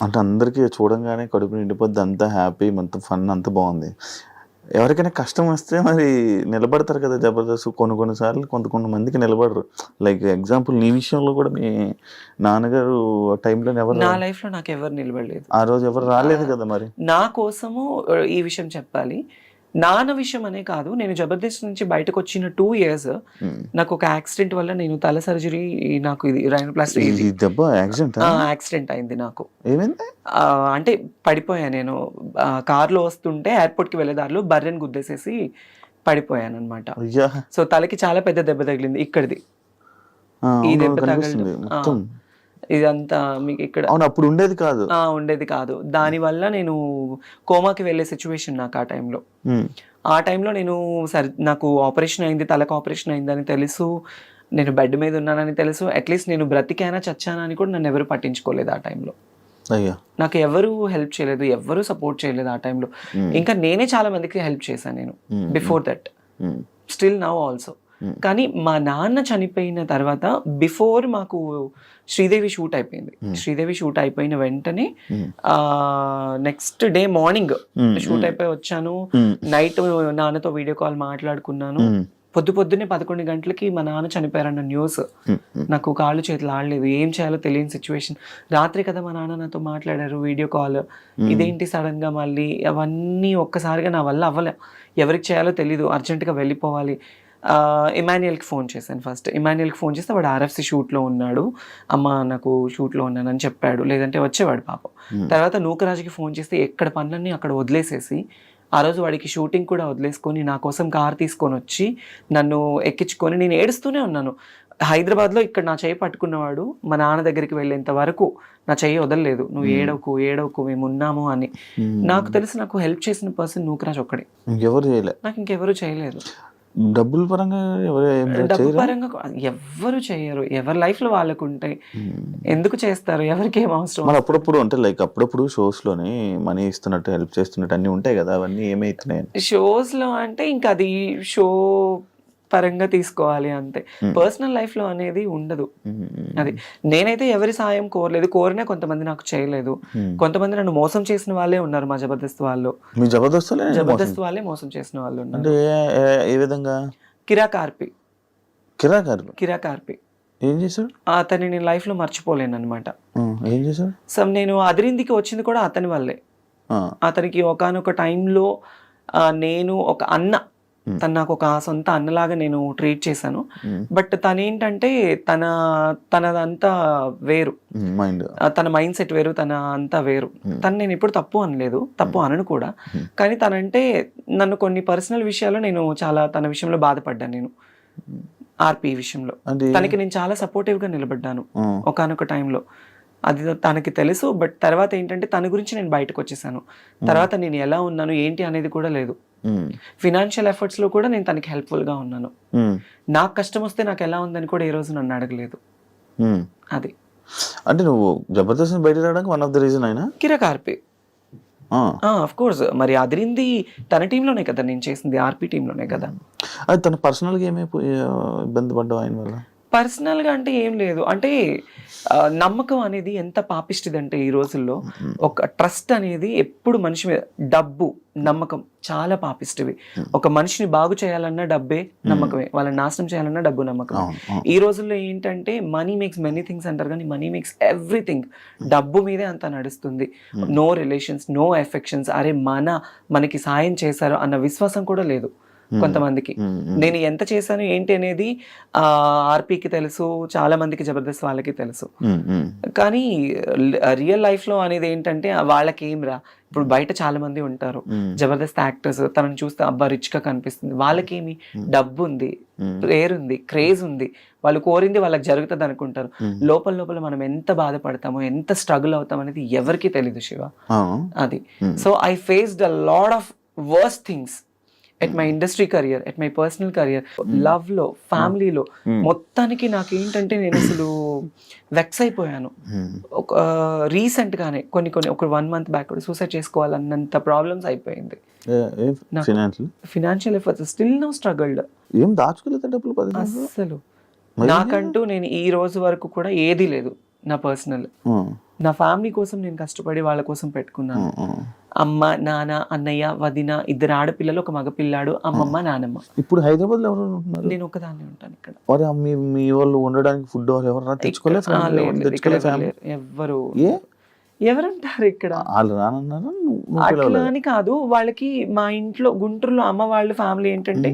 అంటే అందరికీ చూడంగానే కడుపు నిండిపోద్ది, అంతా హ్యాపీ, మొత్తం ఫన్ అంతా బాగుంది. ఎవరికైనా కష్టం వస్తే మరి నిలబడతారు కదా జబర్దస్త్. కొన్ని సార్లు కొంతమందికి నిలబడరు. లైక్ ఎగ్జాంపుల్ నీ విషయంలో కూడా మీ నాన్నగారు టైంలో ఎవరు, నా లైఫ్ లో నాకు ఎవరు నిలబడలేదు. ఆ రోజు ఎవరు రాలేదు కదా మరి. నా కోసము ఈ విషయం చెప్పాలి, నాన్న విషయం అనే కాదు, నేను జబర్దస్త్ నుంచి బయటకు వచ్చిన 2 years నాకు ఒక యాక్సిడెంట్ వల్ల నేను తల సర్జరీ, నాకు ఇది రైనోప్లాస్టీ దెబ్బ యాక్సిడెంట్ అయింది నాకు. ఏమైంది అంటే పడిపోయా నేను, కార్లో వస్తుంటే ఎయిర్పోర్ట్కి వెళ్ళే దారిలో బర్రెని గుద్దేసేసి పడిపోయాను అనమాట. సో తలకి చాలా పెద్ద దెబ్బ తగిలింది, ఇక్కడిది ఈ దెబ్బ తగిలింది ఇదంతా మీకు ఇక్కడ. అప్పుడు ఉండేది కాదు. దానివల్ల నేను కోమాకి వెళ్ళే సిచ్యువేషన్ నాకు ఆ టైంలో నేను నాకు ఆపరేషన్ అయింది, తలకు ఆపరేషన్ అయిందని తెలుసు, నేను బెడ్ మీద ఉన్నానని తెలుసు, అట్లీస్ట్ నేను బ్రతికైనా చచ్చానా అని కూడా నన్ను ఎవరు పట్టించుకోలేదు ఆ టైంలో. నాకు ఎవరు హెల్ప్ చేయలేదు, ఎవరు సపోర్ట్ చేయలేదు ఆ టైంలో. ఇంకా నేనే చాలా మందికి హెల్ప్ చేశాను నేను before that, still now also. కానీ మా నాన్న చనిపోయిన తర్వాత బిఫోర్ మాకు శ్రీదేవి షూట్ అయిపోయింది. శ్రీదేవి షూట్ అయిపోయిన వెంటనే నెక్స్ట్ డే మార్నింగ్ షూట్ అయిపోయి వచ్చాను. నైట్ నాన్నతో వీడియో కాల్ మాట్లాడుకున్నాను. పొద్దున్నే 11 గంటలకి మా నాన్న చనిపోయారన్న న్యూస్. నాకు కాళ్ళు చేతులు ఆడలేదు, ఏం చేయాలో తెలియని సిచ్యువేషన్. రాత్రి కదా మా నాన్న నాతో మాట్లాడారు వీడియో కాల్. ఇదేంటి సడన్ గా మళ్ళీ, అవన్నీ ఒక్కసారిగా నా వల్ల అవ్వలే. ఎవరికి చేయాలో తెలీదు, అర్జెంటుగా వెళ్ళిపోవాలి. ఇమాన్యుయల్కి ఫోన్ చేశాను ఫస్ట్. ఇమాన్యుయల్కి ఫోన్ చేస్తే వాడు RFC షూట్లో ఉన్నాడు, అమ్మ నాకు షూట్లో ఉన్నానని చెప్పాడు, లేదంటే వచ్చేవాడు పాపం. తర్వాత నూకరాజుకి ఫోన్ చేస్తే ఎక్కడ పనులన్నీ అక్కడ వదిలేసేసి, ఆ రోజు వాడికి షూటింగ్ కూడా వదిలేసుకొని నా కోసం కార్ తీసుకొని వచ్చి నన్ను ఎక్కించుకొని, నేను ఏడుస్తూనే ఉన్నాను. హైదరాబాద్లో ఇక్కడ నా చెయ్యి పట్టుకున్నవాడు మా నాన్న దగ్గరికి వెళ్ళేంత వరకు నా చెయ్యి వదలలేదు. నువ్వు ఏడవకు మేము ఉన్నాము అని. నాకు తెలిసి నాకు హెల్ప్ చేసిన పర్సన్ నూకరాజ్ ఒక్కడే, నాకు ఇంకెవరు చేయలేదు. డబ్బుల పరంగా ఎవ్వరు చేయరు, ఎవరి లైఫ్ లో వాళ్ళకు ఉంటాయి, ఎందుకు చేస్తారు, ఎవరికి ఏం అవసరం. అప్పుడప్పుడు అంటే లైక్ అప్పుడప్పుడు షోస్ లోనే మనీ ఇస్తున్నట్టు, హెల్ప్ చేస్తున్నట్టు అన్ని ఉంటాయి కదా, అవన్నీ ఏమైతున్నాయి షోస్ లో అంటే ఇంకా అది షో పరంగా తీసుకోవాలి అంతే. పర్సనల్ లైఫ్ లో అనేది ఉండదు. అది నేనైతే ఎవరి సాయం కోరలేదు, కోరినా కొంతమంది నాకు చేయలేదు. కొంతమంది నన్ను మోసం చేసిన వాళ్ళే ఉన్నారు మా జబర్దస్త్ వాళ్ళు. జబర్దస్త్ వాళ్ళే మోసం చేసిన వాళ్ళు ఉన్నారు. ఏ విధంగా? కిరాకార్పి ఏం చేశాడు? అతన్ని నేను లైఫ్ లో మర్చిపోలేను అనమాట. ఏం చేశాడు? సో నేను అదిరిందికి వచ్చింది కూడా అతని వల్లే. అతనికి ఒకానొక టైంలో నేను ఒక అన్న, తను నాకు ఒక సొంత అన్నలాగా నేను ట్రీట్ చేశాను. బట్ తనేంటంటే తనదంతా వేరు, తన మైండ్ సెట్ వేరు, తన అంతా వేరు. తను నేను ఎప్పుడు తప్పు అనలేదు, తప్పు అనను కూడా. కానీ తనంటే నన్ను కొన్ని పర్సనల్ విషయాల్లో నేను చాలా తన విషయంలో బాధపడ్డాను. నేను ఆర్పి విషయంలో తనకి నేను చాలా సపోర్టివ్ గా నిలబడ్డాను ఒకానొక టైంలో. అది తనకి తెలుసు. బట్ తర్వాత ఏంటంటే తన గురించి నేను బయటకు వచ్చేసాను. తర్వాత నేను ఎలా ఉన్నాను ఏంటి అనేది కూడా లేదు. ఫినాన్షియల్ ఎఫర్ట్స్ లో కూడా నేను తనకి హెల్ప్ఫుల్ గా ఉన్నాను. నాకు కష్టం వస్తే నాకు ఎలా ఉందని కూడా ఈ రోజు నన్ను అడగలేదు. అది అంటే నువ్వు జబర్దస్త్ బయట రావడానికి వన్ ఆఫ్ ద రీజన్ అయినా కిరాకార్పి. ఆఫ్ కోర్స్, మరి అదిరింది తన టీంలోనే కదా నేను చేసింది, ఆర్పి టీంలోనే కదా. అది తన పర్సనల్ గా ఏమైపోయి ఇబ్బంది పడ్డావు ఆయన వల్ల? పర్సనల్ గా అంటే ఏం లేదు. అంటే నమ్మకం అనేది ఎంత పాపిష్టిది అంటే ఈ రోజుల్లో, ఒక ట్రస్ట్ అనేది ఎప్పుడు మనిషి మీద, డబ్బు నమ్మకం చాలా పాపిష్టివి. ఒక మనిషిని బాగు చేయాలన్నా డబ్బే నమ్మకమే, వాళ్ళని నాశనం చేయాలన్నా డబ్బు నమ్మకం. ఈ రోజుల్లో ఏంటంటే మనీ మేక్స్ మెనీ థింగ్స్ అంటారు, కానీ మనీ మేక్స్ ఎవ్రీథింగ్. డబ్బు మీదే అంతా నడుస్తుంది. No relations, no affections. అరే మనకి సాయం చేశారు అన్న విశ్వాసం కూడా లేదు కొంతమందికి. నేను ఎంత చేశాను ఏంటి అనేది ఆర్పీకి తెలుసు, చాలా మందికి జబర్దస్త్ వాళ్ళకి తెలుసు. కానీ రియల్ లైఫ్ లో అనేది ఏంటంటే వాళ్ళకి ఏం రా, ఇప్పుడు బయట చాలా మంది ఉంటారు జబర్దస్త్ యాక్టర్స్, తనని చూస్తే అబ్బా రిచ్ గా కనిపిస్తుంది. వాళ్ళకేమి డబ్బు ఉంది, పేరుంది, క్రేజ్ ఉంది, వాళ్ళు కోరింది వాళ్ళకి జరుగుతుంది అనుకుంటారు. లోపల మనం ఎంత బాధపడతామో, ఎంత స్ట్రగుల్ అవుతాం అనేది ఎవరికి తెలీదు శివ. అది so I faced a lot of worst things at my industry career, at my personal career, love లో, ఫ్యామిలీలో. మొత్తానికి నాకు ఏంటంటే నేను అసలు వెక్స్ అయిపోయాను. ఒక రీసెంట్ గానే ఒక 1 month బ్యాక్ సూసైడ్ చేసుకోవాలన్నంత ప్రాబ్లమ్స్ అయిపోయింది. Financial efforts still no struggled. ఏం దాచుకోలేదు డబ్బులు అసలు నాకంటూ నేను ఈ రోజు వరకు కూడా ఏది లేదు నా పర్సనల్. నా ఫ్యామిలీ కోసం నేను కష్టపడి వాళ్ళ కోసం పెట్టుకున్నాను. అమ్మ, నాన్న, అన్నయ్య, వదిన, 2 ఆడపిల్లలు, 1 మగపిల్లాడు, అమ్మమ్మ, నానమ్మ. ఇప్పుడు హైదరాబాద్ లో ఎవరు ఉంటున్నారు? నేను ఒకదాన్ని ఉంటాను ఇక్కడ. మరి మీ వాళ్ళు ఉండడానికి ఫుడ్ ఎవరైనా తెచ్చుకోలేదు? ఎవ్వరు ఎవరంటారు ఇక్కడ? వాళ్ళు రానన్నారు. అట్లా అని కాదు, వాళ్ళకి మా ఇంట్లో గుంటూరులో అమ్మ వాళ్ళ ఫ్యామిలీ ఏంటంటే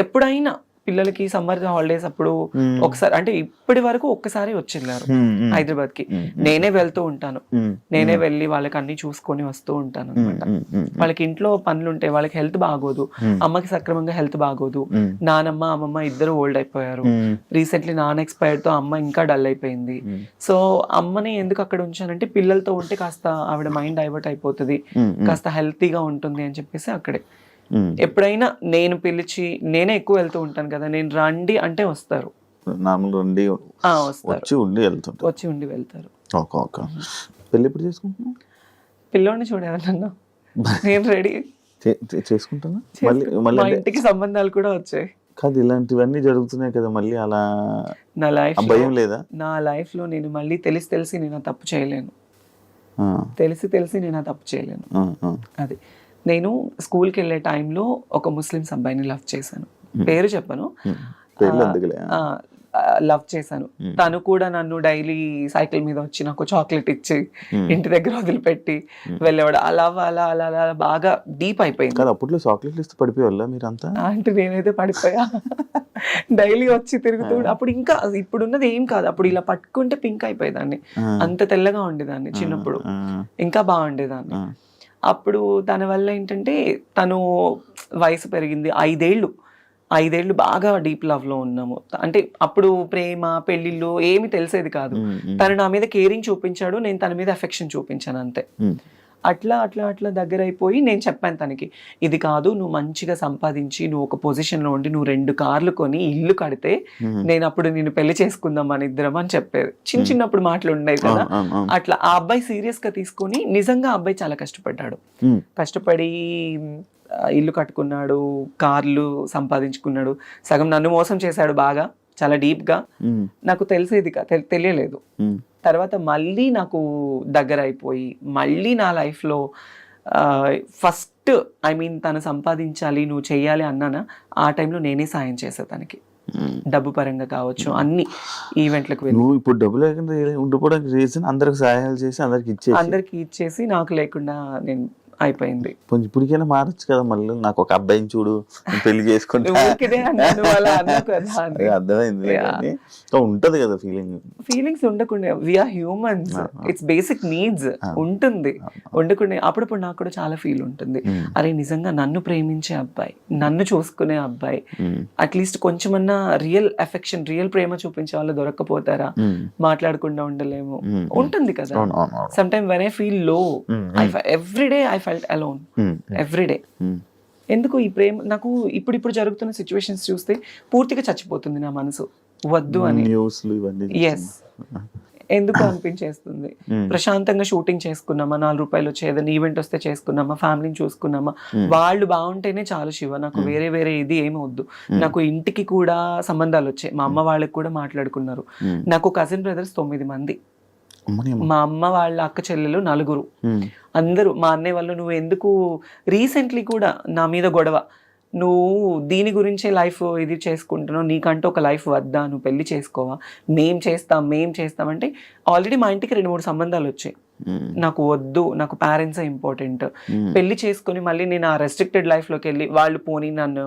ఎప్పుడైనా పిల్లలకి సమ్మర్ హాలిడేస్ అప్పుడు ఒకసారి, అంటే ఇప్పటి వరకు ఒక్కసారి వచ్చేళ్ళారు హైదరాబాద్ కి. నేనే వెళ్తూ ఉంటాను, నేనే వెళ్ళి వాళ్ళకి అన్ని చూసుకొని వస్తూ ఉంటాను అనమాట. వాళ్ళకి ఇంట్లో పనులు ఉంటాయి, వాళ్ళకి హెల్త్ బాగోదు, అమ్మకి సక్రమంగా హెల్త్ బాగోదు. నానమ్మ, అమ్మమ్మ ఇద్దరు ఓల్డ్ అయిపోయారు. రీసెంట్లీ నాన్న ఎక్స్పైర్డ్ తో అమ్మ ఇంకా డల్ అయిపోయింది. సో అమ్మని ఎందుకు అక్కడ ఉంచానంటే పిల్లలతో ఉంటే కాస్త ఆవిడ మైండ్ డైవర్ట్ అయిపోతుంది, కాస్త హెల్తీగా ఉంటుంది అని చెప్పేసి అక్కడే. ఎప్పుడైనా నేను పిలిచి, నేనే ఎక్కువ వెళ్తూ ఉంటాను కదా, నేను రండి అంటే వస్తారు, వచ్చి ఉండి వెళ్తారు. పెళ్లి ఎప్పుడు చేసుకుంటున్నా? పిల్లోడిని చూడాలన్నా నేను రెడీ చేసుకుంటాను. మా ఇంటికి సంబంధాలు కూడా వచ్చాయి. కాదు, ఇలాంటివన్నీ జరుగుతున్నాయి కదా, మళ్ళీ అలా నా లైఫ్ భయం లేదా? నా లైఫ్ లో నేను మళ్ళీ తెలిసి నేను ఆ తప్పు చేయలేను. తెలిసి నేను ఆ తప్పు చేయలేను. అది నేను స్కూల్కి వెళ్ళే టైంలో ఒక ముస్లిమ్స్ అబ్బాయిని లవ్ చేశాను. పేరు చెప్పను, లవ్ చేశాను. తను కూడా నన్ను డైలీ సైకిల్ మీద వచ్చి నాకు చాక్లెట్ ఇచ్చి ఇంటి దగ్గర వదిలిపెట్టి వెళ్ళేవాడు. అలా అలా అలా అలా బాగా డీప్ అయిపోయింది. అప్పట్లో చాక్లెట్లు ఇస్తే పడిపోయేవాళ్ళ మీరంతా? అంటే నేనైతే పడిపోయా. డైలీ వచ్చి తిరుగుతూ, అప్పుడు ఇంకా ఇప్పుడున్నది ఏం కాదు, అప్పుడు ఇలా పట్టుకుంటే పింక్ అయిపోయేదాన్ని, అంత తెల్లగా ఉండేదాన్ని చిన్నప్పుడు, ఇంకా బాగుండేదాన్ని. అప్పుడు తన వల్ల ఏంటంటే తను వయసు పెరిగింది, 5 ఏళ్ళు బాగా డీప్ లవ్ లో ఉన్నాము. అంటే అప్పుడు ప్రేమ, పెళ్లిళ్ళు ఏమి తెలిసేది కాదు. తను నా మీద కేరింగ్ చూపించాడు, నేను తన మీద అఫెక్షన్ చూపించాను అంతే. అట్లా అట్లా అట్లా దగ్గర అయిపోయి నేను చెప్పాను తనకి, ఇది కాదు, నువ్వు మంచిగా సంపాదించి నువ్వు ఒక పొజిషన్ లో ఉండి నువ్వు 2 కార్లు కొని ఇల్లు కడితే నేను అప్పుడు నిన్ను పెళ్లి చేసుకుందాం మన ఇద్దరం అని చెప్పేది. చిన్నప్పుడు మాటలు ఉండేవి కదా. అట్లా ఆ అబ్బాయి సీరియస్ గా తీసుకొని, నిజంగా అబ్బాయి చాలా కష్టపడ్డాడు. కష్టపడి ఇల్లు కట్టుకున్నాడు, కార్లు సంపాదించుకున్నాడు. సగం నన్ను మోసం చేశాడు బాగా, చాలా డీప్ గా. నాకు తెలిసేది తెలియలేదు. తర్వాత మళ్ళీ నాకు దగ్గర అయిపోయి, మళ్ళీ నా లైఫ్ లో ఫస్ట్ తను సంపాదించాలి, నువ్వు చెయ్యాలి అన్నానా, ఆ టైంలో నేనే సాయం చేసా తనకి, డబ్బు పరంగా కావచ్చు, అన్ని ఈవెంట్లకు వెళ్ళి. ఇప్పుడు డబ్బు లేకుండా ఉండిపోవడానికి రీజన్ అందరికి సహాయాలు చేసి అందరికి ఇచ్చేసి నాకు లేకుండా నేను అయిపోయింది. ఇప్పటికైనా మారచ్చు కదా, మళ్ళీ నాకు ఒక అబ్బాయిని చూడు, పెళ్లి చేసుకుంటే అర్థమైంది. ఉంటది కదా ఫీలింగ్స్ ఉండకుండా, we are humans, it's basic needs ఉంటుంది. ఉండకుండా అప్పుడప్పుడు నాకు కూడా చాలా ఫీల్ ఉంటుంది, అరే నిజంగా నన్ను ప్రేమించే అబ్బాయి, నన్ను చూసుకునే అబ్బాయి, అట్లీస్ట్ కొంచెమన్నా రియల్ అఫెక్షన్, రియల్ ప్రేమ చూపించే వాళ్ళు దొరక్కపోతారా, మాట్లాడకుండా ఉండలేము, ఉంటుంది కదా. Some time when I feel low, everyday I felt alone every day. ఎందుకు ఈ ప్రేమ నాకు ఇప్పుడు జరుగుతున్న సిచ్యువేషన్స్ చూస్తే పూర్తిగా చచ్చిపోతుంది నా మనసు, వద్దు అని. ఎస్, ఎందుకు అనిపించేస్తుంది. ప్రశాంతంగా షూటింగ్ చేసుకున్నామా, 4 రూపాయలు వచ్చే ఏదైనా ఈవెంట్ వస్తే చేసుకున్నామా, ఫ్యామిలీని చూసుకున్నామా, వాళ్ళు బాగుంటేనే చాలు శివ, నాకు వేరే ఇది ఏమి వద్దు. నాకు ఇంటికి కూడా సంబంధాలు వచ్చాయి, మా అమ్మ వాళ్ళకి కూడా మాట్లాడుకున్నారు. నాకు కజిన్ బ్రదర్స్ 9 మంది, మా అమ్మ వాళ్ళ అక్క చెల్లెలు 4, అందరూ. మా అన్నయ్య వాళ్ళు, నువ్వు ఎందుకు రీసెంట్లీ కూడా నా మీద గొడవ, నువ్వు దీని గురించే లైఫ్ ఇది చేసుకుంటున్నావు, నీకంటూ ఒక లైఫ్ వద్దా, నువ్వు పెళ్లి చేసుకోవా, మేం చేస్తాం అంటే ఆల్రెడీ మా ఇంటికి 2-3 సంబంధాలు వచ్చాయి. నాకు వద్దు, నాకు పేరెంట్సే ఇంపార్టెంట్. పెళ్లి చేసుకుని మళ్ళీ నేను ఆ రెస్ట్రిక్టెడ్ లైఫ్లోకి వెళ్ళి, వాళ్ళు పోనీ నన్ను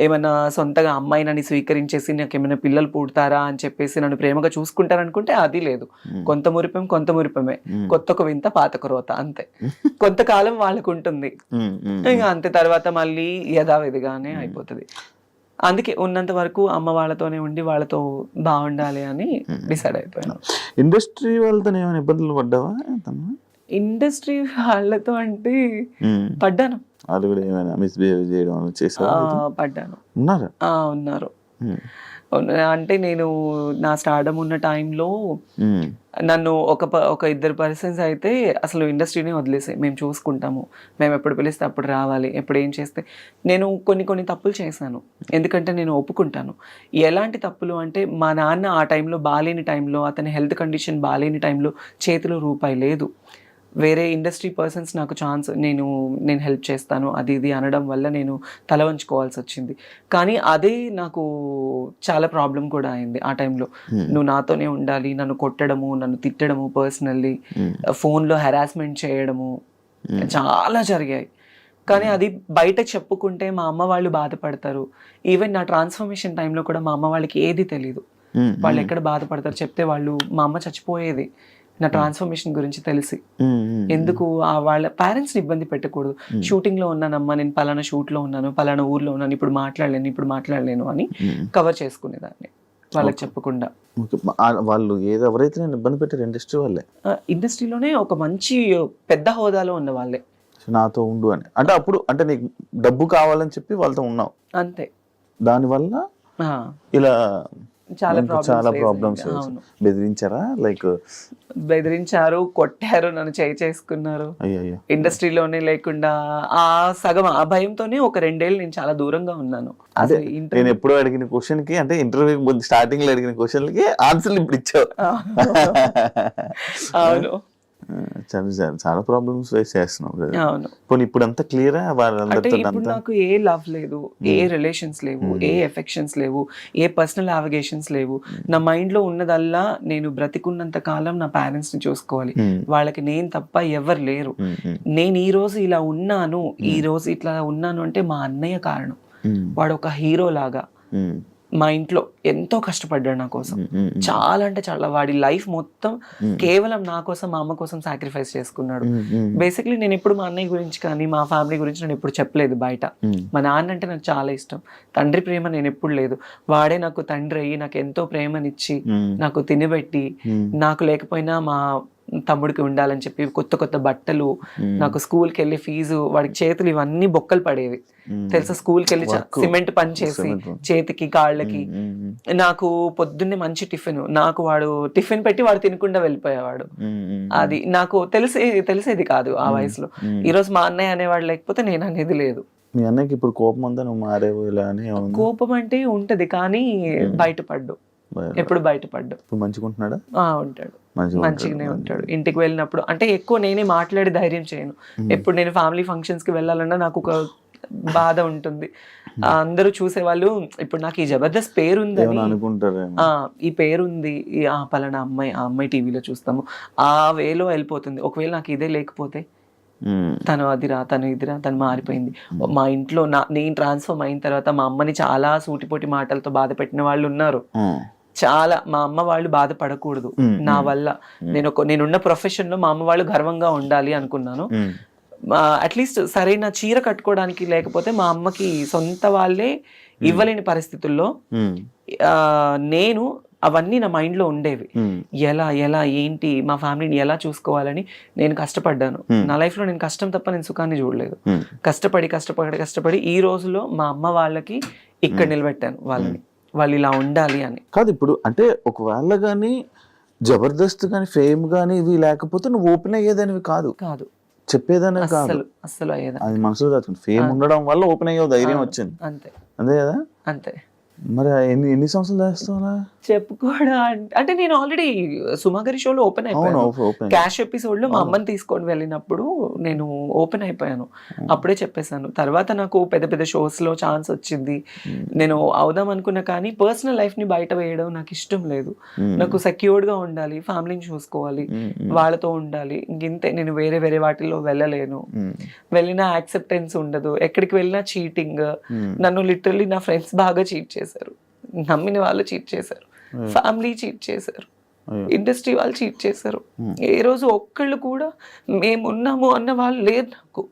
ఏమైనా సొంతగా అమ్మాయి నన్ను స్వీకరించేసి నాకు ఏమైనా పిల్లలు పుడతారా అని చెప్పేసి నన్ను ప్రేమగా చూసుకుంటారనుకుంటే అది లేదు. కొంత మురిపమే, కొత్తకు వింత పాతకు రోత, అంతే. కొంతకాలం వాళ్ళకు ఉంటుంది, ఇంకా అంతే. తర్వాత మళ్ళీ యథావిధిగానే అయిపోతుంది. అందుకే ఉన్నంత వరకు అమ్మ వాళ్ళతోనే ఉండి వాళ్ళతో బాగుండాలి అని డిసైడ్ అయిపోయాను. ఇండస్ట్రీ వాళ్ళతో ఏమైనా ఇబ్బందులు పడ్డావా? ఇండస్ట్రీ వాళ్ళతో అంటే పడ్డాను. వాళ్ళు కూడా ఏమైనా మిస్బిహేవ్ చేయడం చేశారు? పడ్డాను. ఉన్నారు. అంటే నేను నా స్టార్డమ్ ఉన్న టైంలో నన్ను ఒక ఇద్దరు పర్సన్స్ అయితే అసలు ఇండస్ట్రీనే వదిలేసాయి, మేము చూసుకుంటాము, మేము ఎప్పుడు పిలిస్తే అప్పుడు రావాలి, ఎప్పుడు ఏం చేస్తే. నేను కొన్ని తప్పులు చేశాను, ఎందుకంటే నేను ఒప్పుకుంటాను. ఎలాంటి తప్పులు అంటే, మా నాన్న ఆ టైంలో బాగాలేని టైంలో, అతని హెల్త్ కండిషన్ బాగాలేని టైంలో చేతిలో రూపాయి లేదు. వేరే ఇండస్ట్రీ పర్సన్స్ నాకు నేను హెల్ప్ చేస్తాను అది ఇది అనడం వల్ల నేను తల వంచుకోవాల్సి వచ్చింది. కానీ అదే నాకు చాలా ప్రాబ్లం కూడా అయింది ఆ టైంలో. నువ్వు నాతోనే ఉండాలి, నన్ను కొట్టడము, నన్ను తిట్టడము, పర్సనల్లీ ఫోన్లో హెరాస్మెంట్ చేయడము చాలా జరిగాయి. కానీ అది బయట చెప్పుకుంటే మా అమ్మ వాళ్ళు బాధపడతారు. ఈవెన్ నా ట్రాన్స్ఫర్మేషన్ టైంలో కూడా మా అమ్మ వాళ్ళకి ఏది తెలీదు, వాళ్ళు ఎక్కడ బాధపడతారు చెప్తే. మా అమ్మ చచ్చిపోయేది నా ట్రాన్స్ఫర్మేషన్ గురించి తెలిసి. ఎందుకు వాళ్ళ పేరెంట్స్ని ఇబ్బంది పెట్టకూడదు. షూటింగ్లో ఉన్నానమ్మా, నేను పలానా షూట్లో ఉన్నాను, పలానా ఊర్లో ఉన్నాను, ఇప్పుడు మాట్లాడలేను అని కవర్ చేసుకునేదాన్ని వాళ్ళకి చెప్పకుండా. వాళ్ళు ఎవరైతే నేను ఇబ్బంది పెట్టారు ఇండస్ట్రీ వాళ్ళే, ఇండస్ట్రీలోనే ఒక మంచి పెద్ద హోదాలో ఉన్న వాళ్ళే నాతో ఉండు అని. అంటే అప్పుడు అంటే నీకు డబ్బు కావాలని చెప్పి వాళ్ళతో ఉన్నావు అంతే. దానివల్ల ఇలా చాలా ప్రాబ్లమ్స్. బెదిరించారా? బెదిరించారు, కొట్టారు, నన్ను చేసుకున్నారు. ఇండస్ట్రీలోనే లేకుండా ఆ సగం ఆ భయంతోనే ఒక 2 ఏళ్ళు నేను చాలా దూరంగా ఉన్నాను. అదే నేను ఎప్పుడో అడిగిన క్వశ్చన్ కి, అంటే ఇంటర్వ్యూ స్టార్టింగ్ లో అడిగిన క్వశ్చన్ కి ఆన్సర్లు ఇప్పుడు ఇచ్చావు. అవును, చాలా ప్రాబ్లమ్స్ ఫేస్ చేస్తున్నావు. అవును. ఇప్పుడు అంతా క్లియరా? ఇప్పుడు నాకు ఏ లవ్ లేదు, ఏ రిలేషన్స్ లేవు, ఏ ఎఫెక్షన్స్ లేవు, ఏ పర్సనల్ అవగేషన్స్ లేవు. నా మైండ్ లో ఉన్నదల్లా నేను బ్రతికున్నంత కాలం నా పేరెంట్స్ ని చూసుకోవాలి, వాళ్ళకి నేను తప్ప ఎవరు లేరు. నేను ఈ రోజు ఇలా ఉన్నాను, ఈ రోజు ఇట్లా ఉన్నాను అంటే మా అన్నయ్య కారణం. వాడు ఒక హీరో లాగా మా ఇంట్లో ఎంతో కష్టపడ్డాడు నా కోసం, చాలా అంటే చాలా. వాడి లైఫ్ మొత్తం కేవలం నా కోసం, మా అమ్మ కోసం సాక్రిఫైస్ చేసుకున్నాడు. బేసిక్లీ నేను ఎప్పుడు మా అన్నయ్య గురించి కానీ మా ఫ్యామిలీ గురించి నేను ఎప్పుడు చెప్పలేదు బయట. మా నాన్న అంటే నాకు చాలా ఇష్టం, తండ్రి ప్రేమ నేను ఎప్పుడు లేదు. వాడే నాకు తండ్రి అయ్యి నాకు ఎంతో ప్రేమనిచ్చి, నాకు తినబెట్టి, నాకు లేకపోయినా మా తమ్ముడికి ఉండాలని చెప్పి కొత్త బట్టలు, నాకు స్కూల్కి వెళ్ళి ఫీజు, వాడికి చేతులు ఇవన్నీ బొక్కలు పడేవి తెలుసా. స్కూల్కి వెళ్ళి సిమెంట్ పని చేసి చేతికి కాళ్ళకి, నాకు పొద్దున్నే మంచి టిఫిన్, నాకు వాడు టిఫిన్ పెట్టి వాడు తినకుండా వెళ్ళిపోయేవాడు. అది నాకు తెలిసేది కాదు ఆ వయసులో. ఈరోజు మా అన్నయ్య అనేవాడు లేకపోతే నేను అనేది లేదు. మీ అన్నయ్యకి ఇప్పుడు కోపం ఉందా నువ్వు మారేవు ఇలా అని? కోపం అంటే ఉంటది కానీ బయటపడ్డు, ఎప్పుడు బయటపడ్డు. మంచిగుంటున్నాడా? ఉంటాడు, మంచిగానే ఉంటాడు. ఇంటికి వెళ్ళినప్పుడు అంటే ఎక్కువ నేనే మాట్లాడి ధైర్యం చేయను. ఎప్పుడు నేను ఫ్యామిలీ ఫంక్షన్స్ కి వెళ్ళాలన్నా నాకు ఒక బాధ ఉంటుంది. అందరూ చూసేవాళ్ళు ఇప్పుడు నాకు ఈ జబర్దస్త్ పేరు ఉందని అనుకుంటారు, ఈ పేరుంది, ఆ పలానా ఆ అమ్మాయి టీవీలో చూస్తాము, ఆ వేలో వెళ్ళిపోతుంది. ఒకవేళ నాకు ఇదే లేకపోతే తను అదిరా, తను ఇదిరా, తను మారిపోయింది. మా ఇంట్లో నేను ట్రాన్స్ఫర్మ్ అయిన తర్వాత మా అమ్మని చాలా సూటిపోటి మాటలతో బాధ పెట్టిన వాళ్ళు ఉన్నారు. చాలా మా అమ్మ వాళ్ళు బాధపడకూడదు నా వల్ల. నేనున్న ప్రొఫెషన్ లో మా అమ్మ వాళ్ళు గర్వంగా ఉండాలి అనుకున్నాను. అట్లీస్ట్ సరైన చీర కట్టుకోవడానికి లేకపోతే మా అమ్మకి సొంత వాళ్ళే ఇవ్వలేని పరిస్థితుల్లో నేను అవన్నీ నా మైండ్ లో ఉండేవి. ఎలా ఏంటి మా ఫ్యామిలీని ఎలా చూసుకోవాలని నేను కష్టపడ్డాను. నా లైఫ్ లో నేను కష్టం తప్ప నేను సుఖాన్ని చూడలేదు. కష్టపడి ఈ రోజులో మా అమ్మ వాళ్ళకి ఇక్కడ నిలబెట్టాను వాళ్ళని, వాళ్ళు ఇలా ఉండాలి అని. కాదు ఇప్పుడు అంటే ఒకవేళ కానీ జబర్దస్త్ కానీ ఫేమ్ కానీ ఇవి లేకపోతే నువ్వు ఓపెన్ అయ్యేదానివి కాదు, చెప్పేదానే కాదు, అస్సలు అయ్యేదా. అది మనసులో దాచుకుంది. ఫేమ్ ఉండడం వల్ల ఓపెన్ అయ్యే ధైర్యం వచ్చింది, అంతే కదా. అంతే. మరి ఎన్ని సంవత్సరాలు చేస్తావా చెప్పుకోవడం అంటే నేను ఆల్రెడీ సుమాగరి షోలో ఓపెన్ అయిపోయాను. క్యాష్ ఎపిసోడ్ లో మా అమ్మని తీసుకొని వెళ్ళినప్పుడు నేను ఓపెన్ అయిపోయాను, అప్పుడే చెప్పేశాను. తర్వాత నాకు పెద్ద షోస్ లో ఛాన్స్ వచ్చింది, నేను అవుదాం అనుకున్నా. కానీ పర్సనల్ లైఫ్ ని బయట వేయడం నాకు ఇష్టం లేదు. నాకు సెక్యూర్డ్ గా ఉండాలి, ఫ్యామిలీని చూసుకోవాలి, వాళ్ళతో ఉండాలి. ఇంతే, నేను వేరే వాటిల్లో వెళ్ళలేను. వెళ్ళినా యాక్సెప్టెన్స్ ఉండదు, ఎక్కడికి వెళ్ళినా చీటింగ్. నన్ను లిటరల్లీ నా ఫ్రెండ్స్ బాగా చీట్ చేశారు, నమ్మిన వాళ్ళు చీట్ చేశారు, ఫ్యామిలీ చీట్ చేశారు, ఇండస్ట్రీ వాళ్ళు చీట్ చేశారు. ఏ రోజు ఒక్కళ్ళు కూడా మేమున్నాము అన్న వాళ్ళు లేరు నాకు.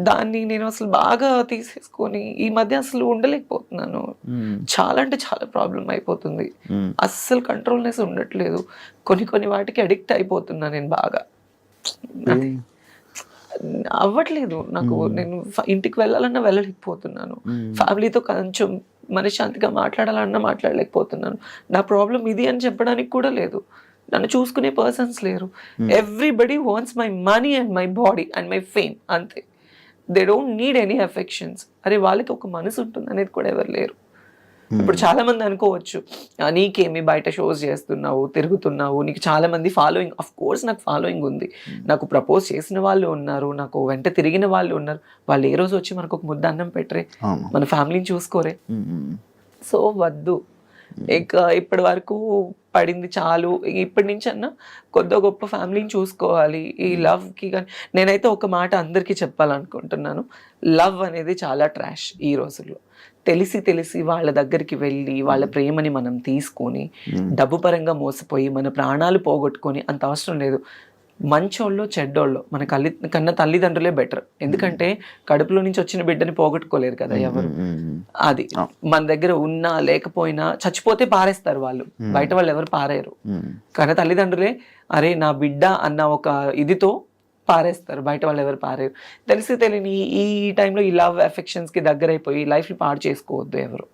దాన్ని నేను అసలు బాగా తీసేసుకొని ఈ మధ్య అసలు ఉండలేకపోతున్నాను. చాలా అంటే చాలా ప్రాబ్లం అయిపోతుంది, అస్సలు కంట్రోల్నెస్ ఉండట్లేదు. కొన్ని వాటికి అడిక్ట్ అయిపోతున్నా నేను బాగా. అవ్వట్లేదు నాకు, నేను ఇంటికి వెళ్ళాలన్నా వెళ్ళలేకపోతున్నాను, ఫ్యామిలీతో కొంచెం మనశ్శాంతిగా మాట్లాడాలన్నా మాట్లాడలేకపోతున్నాను. నా ప్రాబ్లం ఇది అని చెప్పడానికి కూడా లేదు. నన్ను చూసుకునే పర్సన్స్ లేరు. Everybody wants my money and my body and my fame, అంతే. They don't need any affections. అరే వాళ్ళకి ఒక మనసు ఉంటుంది అనేది కూడా ఎవరు లేరు. ఇప్పుడు చాలా మంది అనుకోవచ్చు, నీకేమి బయట షోస్ చేస్తున్నావు, తిరుగుతున్నావు, నీకు చాలా మంది ఫాలోయింగ్. అఫ్ కోర్స్ నాకు ఫాలోయింగ్ ఉంది, నాకు ప్రపోజ్ చేసిన వాళ్ళు ఉన్నారు, నాకు వెంట తిరిగిన వాళ్ళు ఉన్నారు. వాళ్ళు ఏ రోజు వచ్చి మనకు ఒక ముద్ద అన్నం పెట్టరే, మన ఫ్యామిలీని చూసుకోరే. సో వద్దు, ఇక ఇప్పటి వరకు పడింది చాలు. ఇప్పటి నుంచి అన్నా కొద్ది గొప్ప ఫ్యామిలీని చూసుకోవాలి. ఈ లవ్కి కానీ నేనైతే ఒక మాట అందరికీ చెప్పాలనుకుంటున్నాను, లవ్ అనేది చాలా ట్రాష్ ఈ రోజుల్లో. తెలిసి వాళ్ళ దగ్గరికి వెళ్ళి వాళ్ళ ప్రేమని మనం తీసుకొని డబ్బు పరంగా మోసపోయి మన ప్రాణాలు పోగొట్టుకొని అంత అవసరం లేదు. మంచోళ్ళు చెడ్డోళ్ళు మన కన్నా తల్లిదండ్రులే బెటర్. ఎందుకంటే కడుపులో నుంచి వచ్చిన బిడ్డని పోగొట్టుకోలేరు కదా ఎవరు. అది మన దగ్గర ఉన్నా లేకపోయినా చచ్చిపోతే పారేస్తారు వాళ్ళు, బయట వాళ్ళు ఎవరు పారేరు. కానీ తల్లిదండ్రులే అరే నా బిడ్డ అన్న ఒక ఇదితో పారేస్తారు, బయట వాళ్ళు ఎవరు పారేరు. తెలియని ఈ టైంలో ఈ లవ్ అఫెక్షన్స్ కి దగ్గరైపోయి లైఫ్ ని పాడు చేసుకోవద్దు ఎవరు.